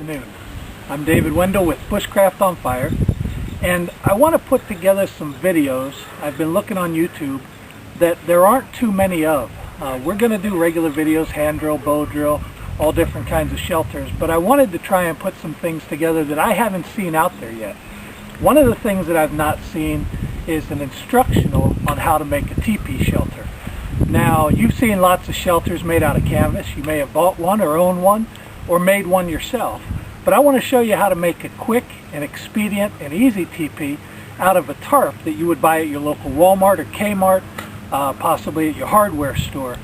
afternoon. I'm David Wendell with Bushcraft on Fire, and I want to put together some videos I've been looking on YouTube that there aren't too many of. We're going to do regular videos, hand drill, bow drill, all different kinds of shelters, but I wanted to try and put some things together that I haven't seen out there yet. One of the things that I've not seen is an instructional on how to make a teepee shelter. Now, you've seen lots of shelters made out of canvas. You may have bought one or owned one or made one yourself. But I want to show you how to make a quick and expedient and easy teepee out of a tarp that you would buy at your local Walmart or Kmart, possibly at your hardware store.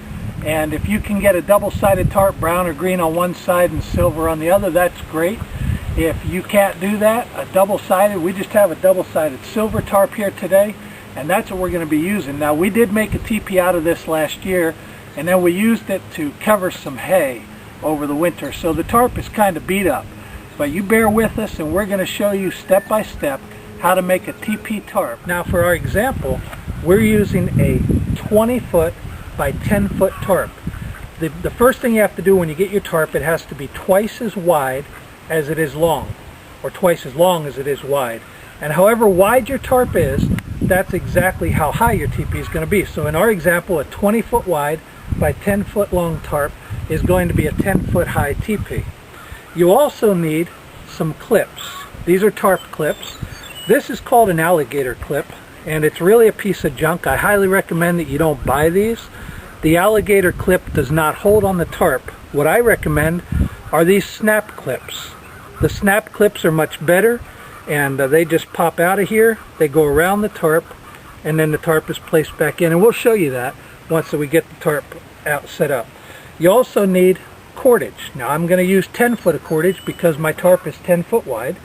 And if you can get a double-sided tarp, brown or green on one side and silver on the other, that's great. If you can't do that, a double-sided, we just have a double-sided silver tarp here today, and that's what we're going to be using. Now, we did make a teepee out of this last year, and then we used it to cover some hay over the winter, so the tarp is kind of beat up. But you bear with us, and we're going to show you step by step how to make a teepee tarp. Now, for our example, we're using a 20-foot by 10-foot tarp. The first thing you have to do when you get your tarp, it has to be twice as wide as it is long, or twice as long as it is wide. And however wide your tarp is, that's exactly how high your teepee is going to be. So in our example, a 20-foot wide by 10-foot long tarp is going to be a 10-foot high teepee. You also need some clips. These are tarp clips. This is called an alligator clip, and it's really a piece of junk. I highly recommend that you don't buy these. The alligator clip does not hold on the tarp. What I recommend are these snap clips. The snap clips are much better, and they just pop out of here. They go around the tarp, and then the tarp is placed back in, and we'll show you that once we get the tarp out set up. You also need cordage. Now, I'm going to use 10-foot of cordage because my tarp is 10 foot wide.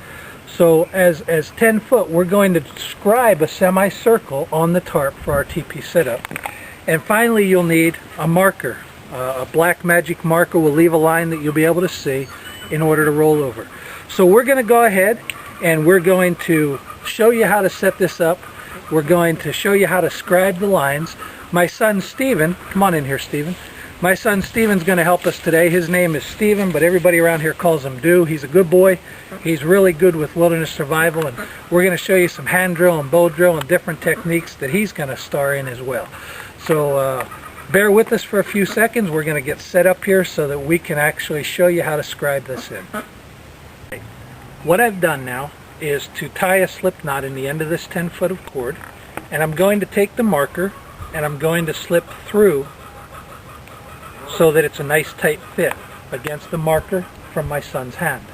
So as 10 foot, we're going to scribe a semicircle on the tarp for our teepee setup. And finally, you'll need a marker. A black magic marker will leave a line that you'll be able to see in order to roll over. So we're going to go ahead and we're going to show you how to set this up. We're going to show you how to scribe the lines. My son Steven, come on in here, Steven. My son Steven's going to help us today. His name is Steven, but everybody around here calls him Do. He's a good boy. He's really good with wilderness survival, and we're going to show you some hand drill and bow drill and different techniques that he's going to star in as well. So bear with us for a few seconds. We're going to get set up here so that we can actually show you how to scribe this in. What I've done now is to tie a slip knot in the end of this 10-foot of cord, and I'm going to take the marker and I'm going to slip through so that it's a nice tight fit against the marker from my son's hand.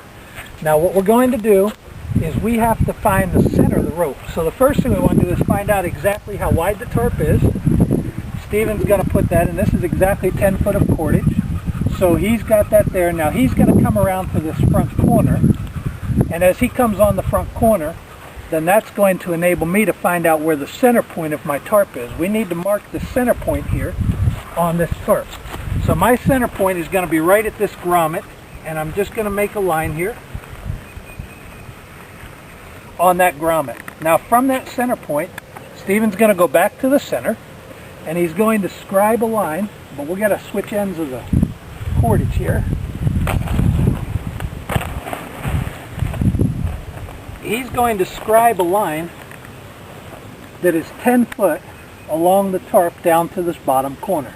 Now what we're going to do is we have to find the center of the rope. So the first thing we want to do is find out exactly how wide the tarp is. Steven's going to put that in. This is exactly 10 foot of cordage. So he's got that there. Now he's going to come around to this front corner, and as he comes on the front corner, then that's going to enable me to find out where the center point of my tarp is. We need to mark the center point here on this tarp. So my center point is going to be right at this grommet, and I'm just going to make a line here on that grommet. Now from that center point, Steven's going to go back to the center, and he's going to scribe a line, but we're going to switch ends of the cordage here. He's going to scribe a line that is 10 foot along the tarp down to this bottom corner.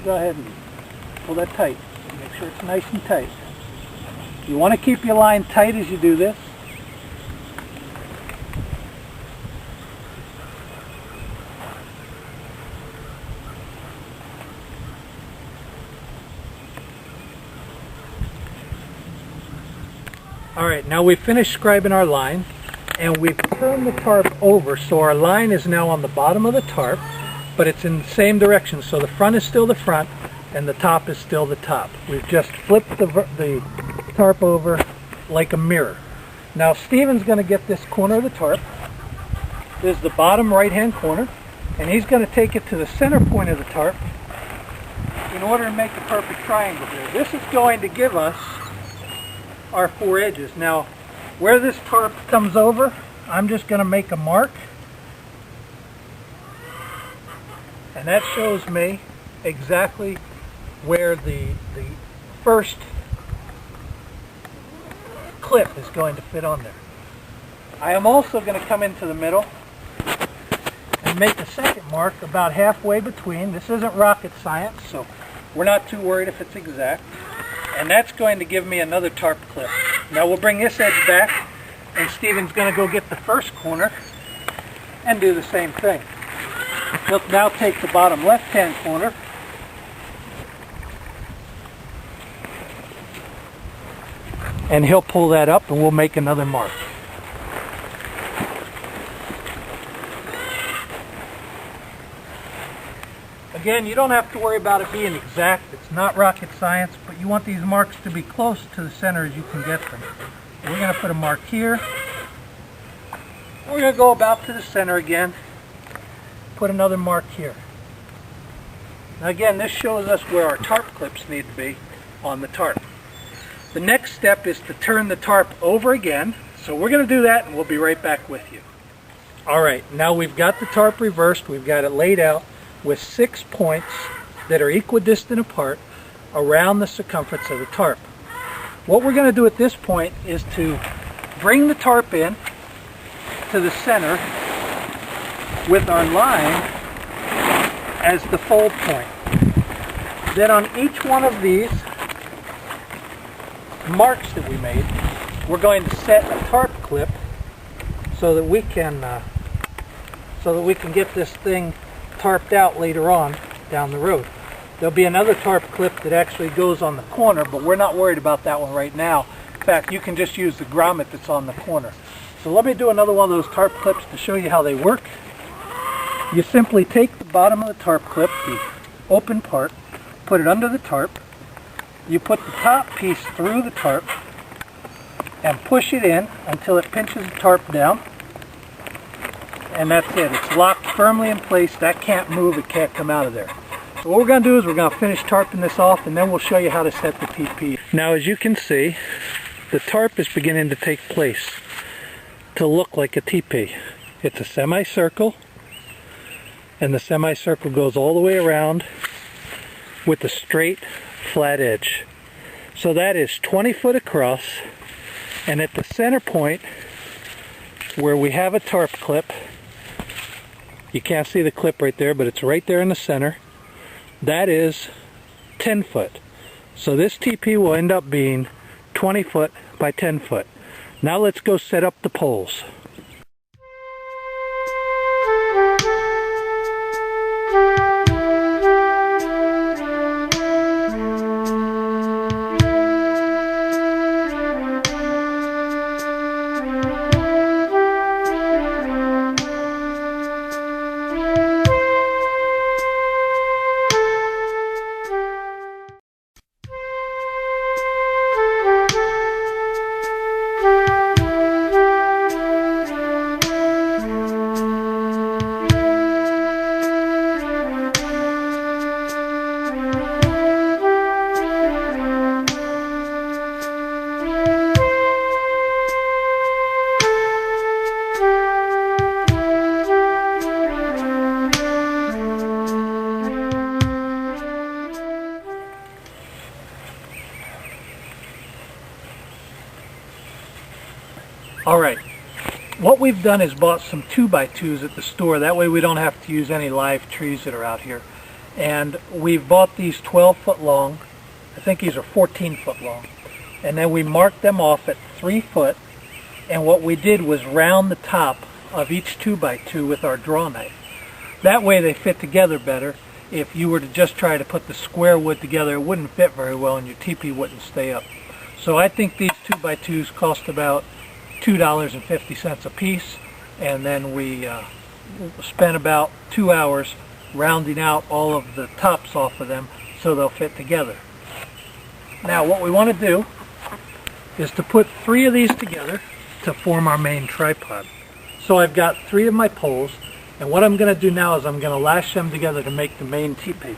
Go ahead and pull that tight. Make sure it's nice and tight. You want to keep your line tight as you do this. Alright, now we've finished scribing our line, and we've turned the tarp over, so our line is now on the bottom of the tarp, but it's in the same direction, so the front is still the front and the top is still the top. We've just flipped the tarp over like a mirror. Now Steven's going to get this corner of the tarp. This is the bottom right hand corner, and he's going to take it to the center point of the tarp in order to make a perfect triangle here. This is going to give us our 4 edges. Now where this tarp comes over, I'm just going to make a mark, and that shows me exactly where the first clip is going to fit on there. I am also going to come into the middle and make a second mark about halfway between. This isn't rocket science, so we're not too worried if it's exact. And that's going to give me another tarp clip. Now we'll bring this edge back, and Stephen's going to go get the first corner and do the same thing. He'll now take the bottom left-hand corner and he'll pull that up, and we'll make another mark. Again, you don't have to worry about it being exact. It's not rocket science, but you want these marks to be close to the center as you can get them. We're going to put a mark here. We're going to go about to the center again. Put another mark here. Now again, this shows us where our tarp clips need to be on the tarp. The next step is to turn the tarp over again. So we're going to do that, and we'll be right back with you. Alright, now we've got the tarp reversed. We've got it laid out with 6 points that are equidistant apart around the circumference of the tarp. What we're going to do at this point is to bring the tarp in to the center with our line as the fold point. Then on each one of these marks that we made, we're going to set a tarp clip so that we can get this thing tarped out later on down the road. There'll be another tarp clip that actually goes on the corner, but we're not worried about that one right now. In fact, you can just use the grommet that's on the corner. So let me do another one of those tarp clips to show you how they work. You simply take the bottom of the tarp clip, the open part, put it under the tarp. You put the top piece through the tarp and push it in until it pinches the tarp down. And that's it. It's locked firmly in place. That can't move. It can't come out of there. So what we're going to do is we're going to finish tarping this off, and then we'll show you how to set the teepee. Now, as you can see, the tarp is beginning to take place to look like a teepee. It's a semicircle, and the semicircle goes all the way around with a straight, flat edge. So that is 20 foot across, and at the center point where we have a tarp clip, you can't see the clip right there, but it's right there in the center. That is 10 foot. So this teepee will end up being 20 foot by 10 foot. Now let's go set up the poles. Alright, what we've done is bought some 2x2s at the store. That way we don't have to use any live trees that are out here. And we've bought these 12 foot long. I think these are 14 foot long. And then we marked them off at 3 foot. And what we did was round the top of each 2x2 with our draw knife. That way they fit together better. If you were to just try to put the square wood together, it wouldn't fit very well and your teepee wouldn't stay up. So I think these 2x2s cost about $2.50 a piece, and then we spent about 2 hours rounding out all of the tops off of them so they'll fit together. Now what we want to do is to put 3 of these together to form our main tripod. So I've got 3 of my poles, and what I'm going to do now is I'm going to lash them together to make the main teepee.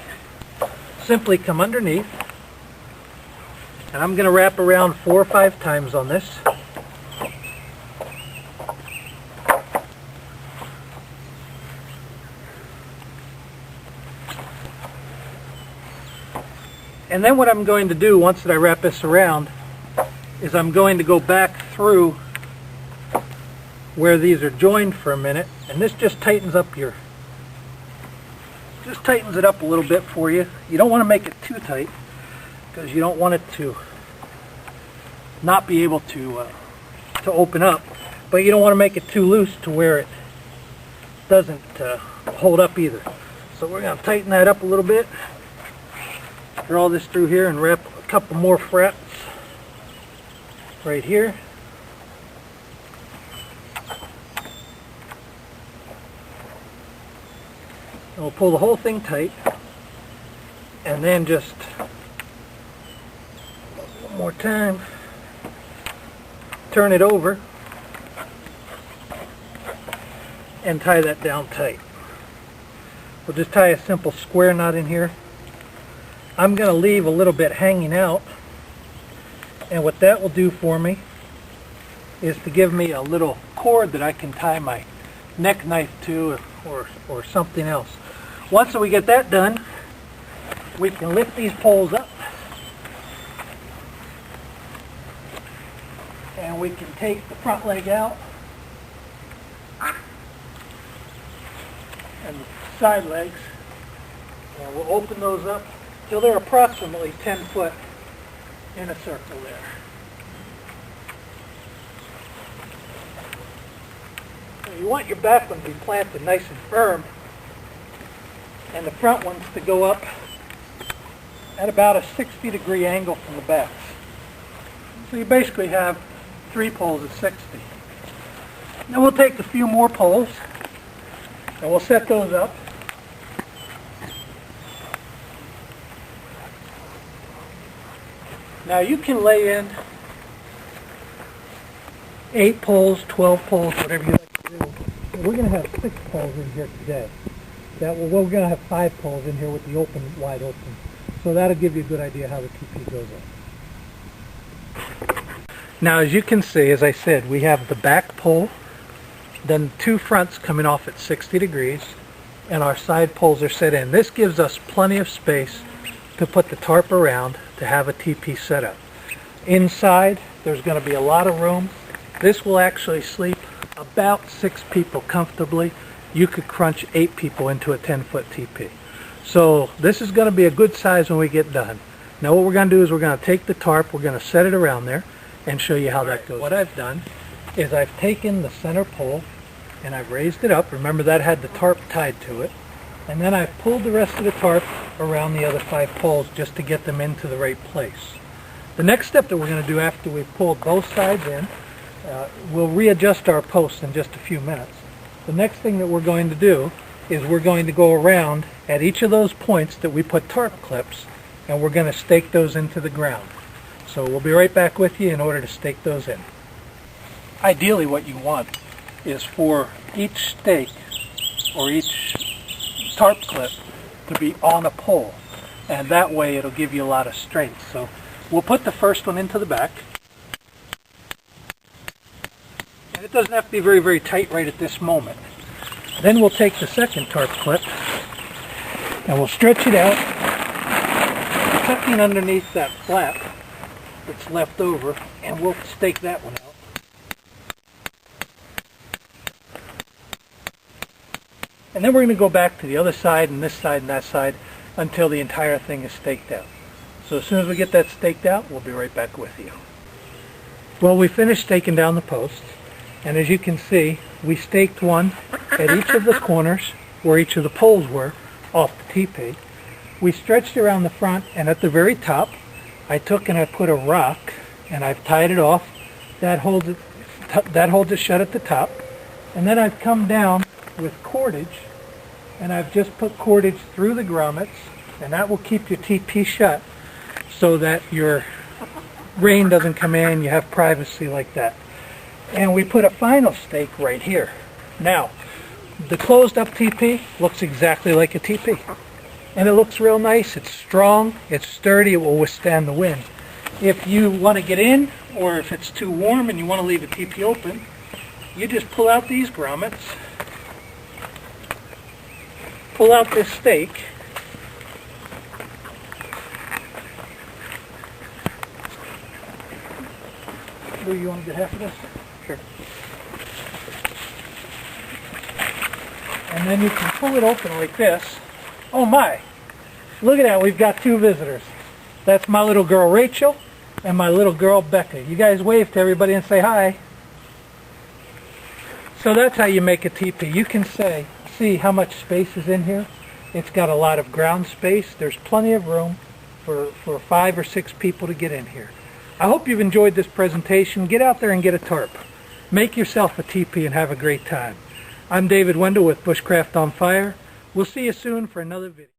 Simply come underneath, and I'm going to wrap around 4 or 5 times on this. And then what I'm going to do once that I wrap this around is I'm going to go back through where these are joined for a minute, and this just tightens it up a little bit for you. You don't want to make it too tight because you don't want it to not be able to open up, but you don't want to make it too loose to where it doesn't hold up either. So we're going to tighten that up a little bit, draw this through here, and wrap a couple more frets right here. And we'll pull the whole thing tight, and then just one more time turn it over and tie that down tight. We'll just tie a simple square knot in here. I'm going to leave a little bit hanging out, and what that will do for me is to give me a little cord that I can tie my neck knife to, or something else. Once we get that done, we can lift these poles up, and we can take the front leg out and the side legs, and we'll open those up till they're approximately 10 foot in a circle there. So you want your back one to be planted nice and firm, and the front ones to go up at about a 60-degree angle from the backs. So you basically have 3 poles at 60. Then we'll take a few more poles and we'll set those up. Now you can lay in 8 poles, 12 poles, whatever you like to do. We're going to have 6 poles in here today. We're going to have 5 poles in here with the wide open. So that'll give you a good idea how the teepee goes up. Now as you can see, as I said, we have the back pole, then 2 fronts coming off at 60 degrees, and our side poles are set in. This gives us plenty of space to put the tarp around to have a teepee set up. Inside, there's going to be a lot of room. This will actually sleep about 6 people comfortably. You could crunch 8 people into a 10-foot teepee. So this is going to be a good size when we get done. Now what we're going to do is we're going to take the tarp, we're going to set it around there, and show you how that goes. What I've done is I've taken the center pole and I've raised it up. Remember that had the tarp tied to it. And then I've pulled the rest of the tarp around the other 5 poles just to get them into the right place. The next step that we're going to do after we've pulled both sides in, we'll readjust our posts in just a few minutes. The next thing that we're going to do is we're going to go around at each of those points that we put tarp clips, and we're going to stake those into the ground. So we'll be right back with you in order to stake those in. Ideally what you want is for each stake or each tarp clip to be on a pole, and that way it'll give you a lot of strength. So we'll put the first one into the back, and it doesn't have to be very, very tight right at this moment. Then we'll take the second tarp clip and we'll stretch it out, tucking underneath that flap that's left over, and we'll stake that one out. And then we're going to go back to the other side and this side and that side until the entire thing is staked out. So as soon as we get that staked out, we'll be right back with you. Well, we finished staking down the posts, and as you can see, we staked one at each of the corners where each of the poles were off the teepee. We stretched around the front, and at the very top I took and I put a rock and I've tied it off. That holds it shut at the top. And then I've come down with cordage, and I've just put cordage through the grommets, and that will keep your teepee shut so that your rain doesn't come in, you have privacy like that. And we put a final stake right here. Now, the closed up teepee looks exactly like a teepee. And it looks real nice, it's strong, it's sturdy, it will withstand the wind. If you want to get in, or if it's too warm and you want to leave the teepee open, you just pull out these grommets, pull out this stake, Lou, you want to get half of this? Sure. And then you can pull it open like this. Oh my! Look at that, we've got two visitors. That's my little girl Rachel and my little girl Becca. You guys wave to everybody and say hi. So that's how you make a teepee. You can see how much space is in here. It's got a lot of ground space. There's plenty of room for 5 or 6 people to get in here. I hope you've enjoyed this presentation. Get out there and get a tarp. Make yourself a teepee and have a great time. I'm David Wendell with Bushcraft on Fire. We'll see you soon for another video.